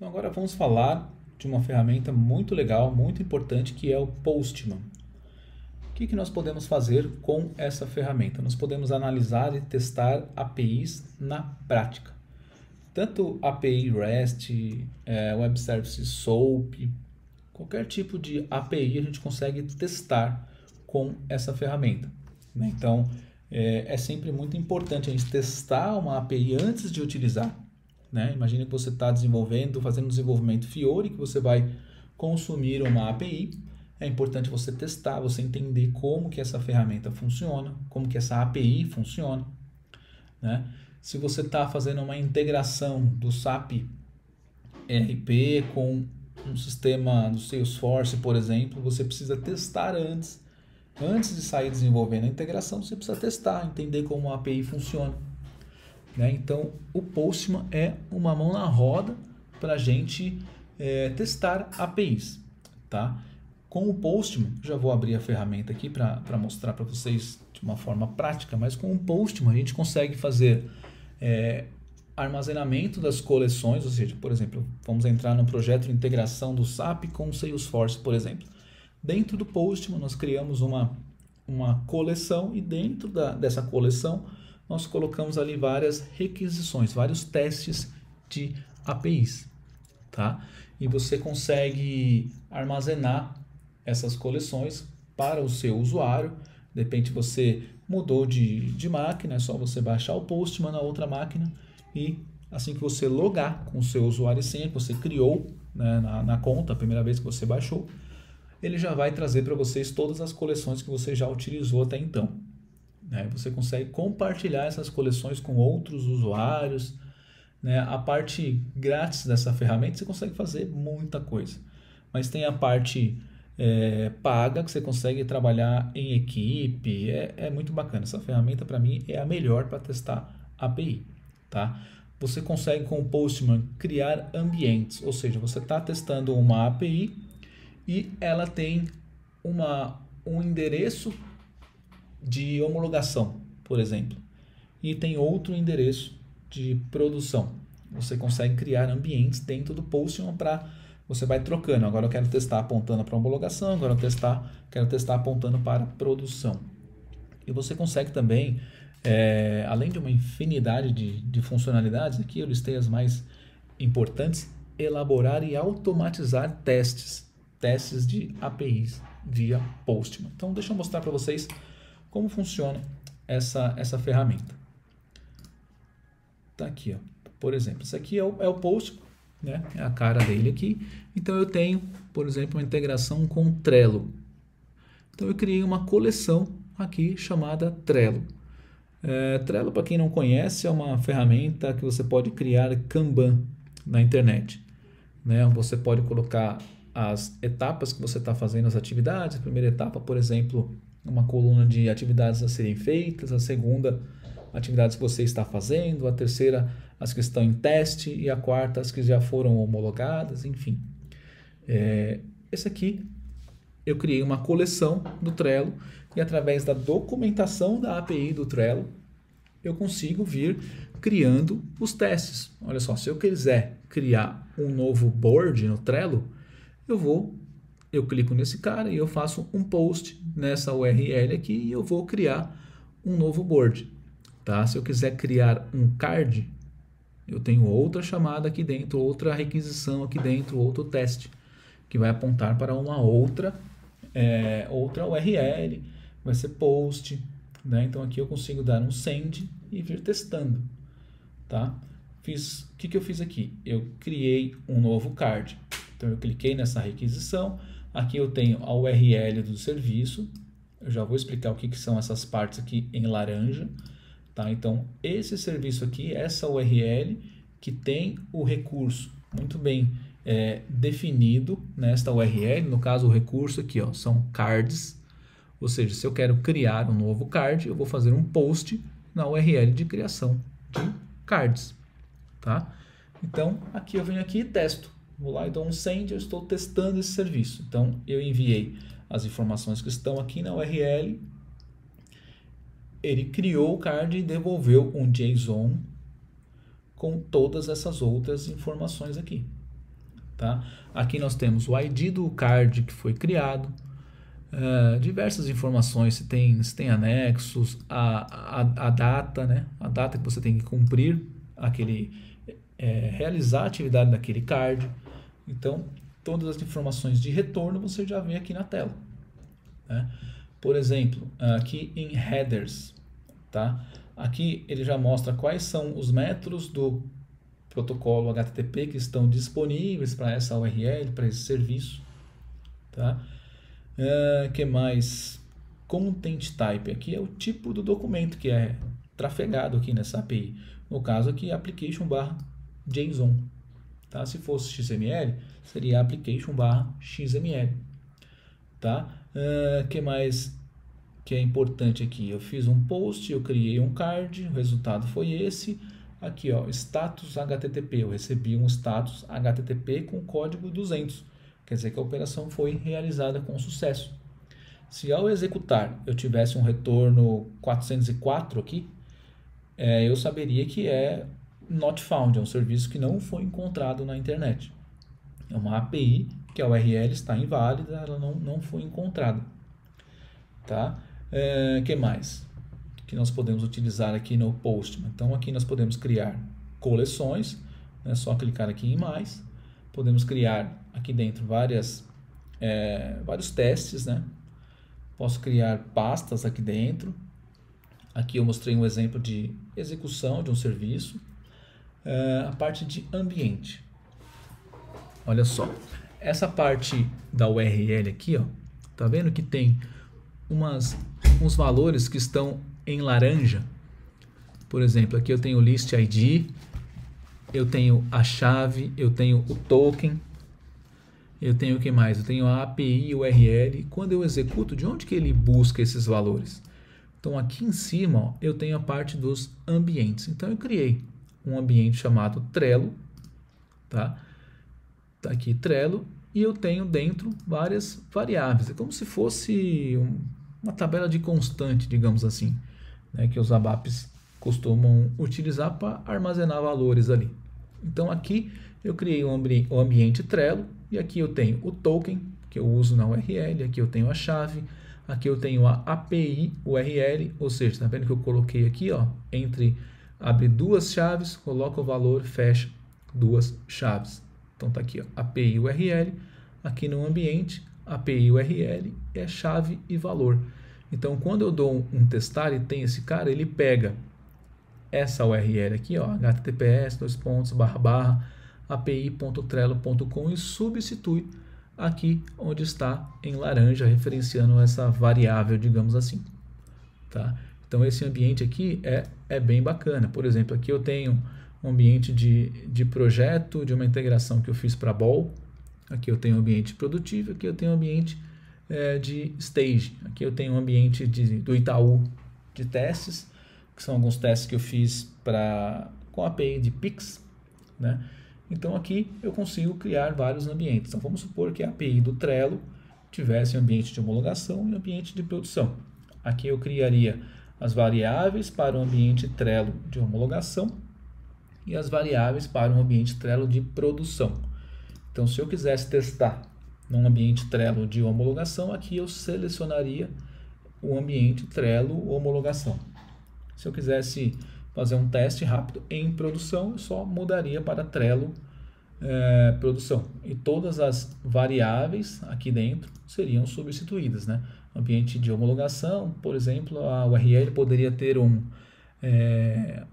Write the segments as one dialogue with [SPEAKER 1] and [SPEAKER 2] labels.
[SPEAKER 1] Então agora vamos falar de uma ferramenta muito legal, muito importante, que é o Postman. O que nós podemos fazer com essa ferramenta? Nós podemos analisar e testar APIs na prática. Tanto API REST, Web Services SOAP, qualquer tipo de API a gente consegue testar com essa ferramenta, né? Então, é sempre muito importante a gente testar uma API antes de utilizar, né? Imagine que você está fazendo desenvolvimento Fiori, que você vai consumir uma API. É importante você testar, você entender como que essa ferramenta funciona, como que essa API funciona, né? Se você está fazendo uma integração do SAP ERP com um sistema do Salesforce, por exemplo, você precisa testar antes. Antes de sair desenvolvendo a integração, você precisa testar, entender como a API funciona, né? Então, o Postman é uma mão na roda para a gente testar APIs, tá? Com o Postman, já vou abrir a ferramenta aqui para mostrar para vocês de uma forma prática, mas com o Postman a gente consegue fazer armazenamento das coleções, ou seja, por exemplo, vamos entrar no projeto de integração do SAP com o Salesforce, por exemplo. Dentro do Postman nós criamos uma coleção e dentro dessa coleção nós colocamos ali várias requisições, vários testes de APIs, tá? E você consegue armazenar essas coleções para o seu usuário. De repente você mudou de máquina, é só você baixar o Postman na outra máquina e assim que você logar com o seu usuário e senha que você criou, né, na conta, a primeira vez que você baixou, ele já vai trazer para vocês todas as coleções que você já utilizou até então, né? Você consegue compartilhar essas coleções com outros usuários, né? A parte grátis dessa ferramenta você consegue fazer muita coisa, mas tem a parte paga que você consegue trabalhar em equipe. É muito bacana. Essa ferramenta para mim é a melhor para testar API, tá? Você consegue com o Postman criar ambientes, ou seja, você está testando uma API e ela tem um endereço de homologação, por exemplo, e tem outro endereço de produção. Você consegue criar ambientes dentro do Postman para você vai trocando. Agora eu quero testar apontando para homologação, agora eu quero testar apontando para produção. E você consegue também, além de uma infinidade de funcionalidades, aqui eu listei as mais importantes, elaborar e automatizar testes de APIs via Postman. Então deixa eu mostrar para vocês como funciona essa ferramenta. Tá aqui, ó. Por exemplo, esse aqui é o Postman, né? É a cara dele aqui. Então eu tenho, por exemplo, uma integração com o Trello. Então eu criei uma coleção aqui chamada Trello. Trello, para quem não conhece, é uma ferramenta que você pode criar Kanban na internet, né? Você pode colocar as etapas que você está fazendo, as atividades. A primeira etapa, por exemplo, uma coluna de atividades a serem feitas, a segunda, atividades que você está fazendo, a terceira, as que estão em teste, e a quarta, as que já foram homologadas, enfim. Esse aqui eu criei uma coleção do Trello e através da documentação da API do Trello eu consigo vir criando os testes. Olha só, se eu quiser criar um novo board no Trello, eu clico nesse cara e eu faço um post nessa URL aqui e eu vou criar um novo board, tá? Se eu quiser criar um card, eu tenho outra chamada aqui dentro, outra requisição aqui dentro, outro teste, que vai apontar para uma outra URL, vai ser post, né? Então aqui eu consigo dar um send e vir testando, tá? O que eu fiz aqui? Eu criei um novo card. Então eu cliquei nessa requisição, aqui eu tenho a URL do serviço, eu já vou explicar o que são essas partes aqui em laranja, tá? Então esse serviço aqui, essa URL que tem o recurso muito bem definido nesta URL, no caso o recurso aqui, ó, são cards, ou seja, se eu quero criar um novo card, eu vou fazer um post na URL de criação de cards, tá? Então aqui eu venho aqui e testo. Vou lá e dou um send, eu estou testando esse serviço. Então, eu enviei as informações que estão aqui na URL, ele criou o card e devolveu um JSON com todas essas outras informações aqui, tá? Aqui nós temos o ID do card que foi criado, diversas informações, se tem anexos, a data, né? A data que você tem que cumprir, realizar a atividade daquele card. Então, todas as informações de retorno você já vê aqui na tela, né? Por exemplo, aqui em headers, tá? Aqui ele já mostra quais são os métodos do protocolo HTTP que estão disponíveis para essa URL, para esse serviço, tá? Que mais? Content type, aqui é o tipo do documento que é trafegado aqui nessa API. No caso aqui, application/JSON, tá? Se fosse XML, seria application/XML, tá? Que mais que é importante aqui? Eu fiz um post, eu criei um card, o resultado foi esse. Aqui, ó, status HTTP, eu recebi um status HTTP com código 200, quer dizer que a operação foi realizada com sucesso. Se ao executar eu tivesse um retorno 404 aqui, eu saberia que é not found, é um serviço que não foi encontrado na internet. É uma API que a URL está inválida, ela não foi encontrada, tá? Que mais que nós podemos utilizar aqui no Postman? Então aqui nós podemos criar coleções, é só clicar aqui em mais. Podemos criar aqui dentro vários testes, né? Posso criar pastas aqui dentro. Aqui eu mostrei um exemplo de execução de um serviço. A parte de ambiente. Olha só, essa parte da URL aqui, ó, tá vendo que tem uns valores que estão em laranja? Por exemplo, aqui eu tenho o list ID, eu tenho a chave, eu tenho o token, eu tenho o que mais? Eu tenho a API URL. Quando eu executo, de onde que ele busca esses valores? Então aqui em cima, ó, eu tenho a parte dos ambientes. Então eu criei um ambiente chamado Trello, tá? Tá aqui Trello, e eu tenho dentro várias variáveis. É como se fosse uma tabela de constante, digamos assim, né, que os ABAPs costumam utilizar para armazenar valores ali. Então aqui eu criei o ambiente Trello, e aqui eu tenho o token, que eu uso na URL, aqui eu tenho a chave, aqui eu tenho a API URL, ou seja, tá vendo que eu coloquei aqui, ó, abre duas chaves, coloca o valor, fecha duas chaves. Então tá aqui, ó, API URL, aqui no ambiente, API URL é chave e valor. Então quando eu dou um testar e tem esse cara, ele pega essa URL aqui, ó, https://api.trello.com e substitui aqui onde está em laranja, referenciando essa variável, digamos assim, tá? Então esse ambiente aqui é bem bacana. Por exemplo, aqui eu tenho um ambiente de projeto, de uma integração que eu fiz para Ball. Aqui eu tenho um ambiente produtivo, aqui eu tenho um ambiente de stage. Aqui eu tenho um ambiente do Itaú de testes, que são alguns testes que eu fiz com a API de Pix, né? Então aqui eu consigo criar vários ambientes. Então vamos supor que a API do Trello tivesse ambiente de homologação e ambiente de produção. Aqui eu criaria as variáveis para o ambiente Trello de homologação e as variáveis para o ambiente Trello de produção. Então se eu quisesse testar num ambiente Trello de homologação, aqui eu selecionaria o ambiente Trello homologação. Se eu quisesse fazer um teste rápido em produção, eu só mudaria para Trello produção. E todas as variáveis aqui dentro seriam substituídas, né? Ambiente de homologação, por exemplo, a URL poderia ter um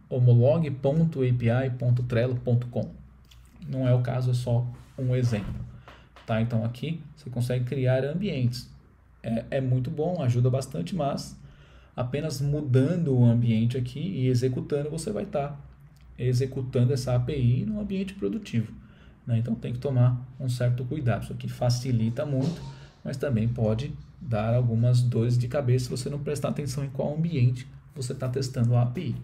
[SPEAKER 1] homolog.api.trello.com. Não é o caso, é só um exemplo, tá? Então aqui você consegue criar ambientes. É muito bom, ajuda bastante, mas apenas mudando o ambiente aqui e executando, você vai estar executando essa API no ambiente produtivo, né? Então tem que tomar um certo cuidado. Isso aqui facilita muito, mas também pode dar algumas dores de cabeça se você não prestar atenção em qual ambiente você está testando a API,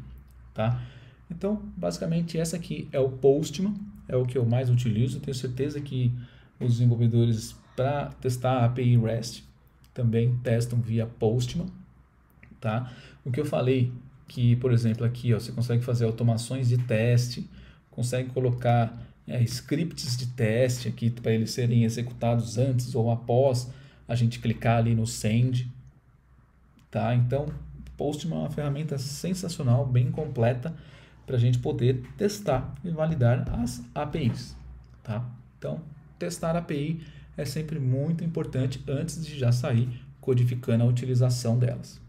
[SPEAKER 1] tá? Então, basicamente, essa aqui é o Postman, é o que eu mais utilizo. Tenho certeza que os desenvolvedores, para testar a API REST, também testam via Postman, tá? O que eu falei que, por exemplo, aqui ó, você consegue fazer automações de teste, consegue colocar scripts de teste aqui para eles serem executados antes ou após a gente clicar ali no Send. Tá? Então, Postman é uma ferramenta sensacional, bem completa, para a gente poder testar e validar as APIs. Tá? Então, testar a API é sempre muito importante antes de já sair codificando a utilização delas.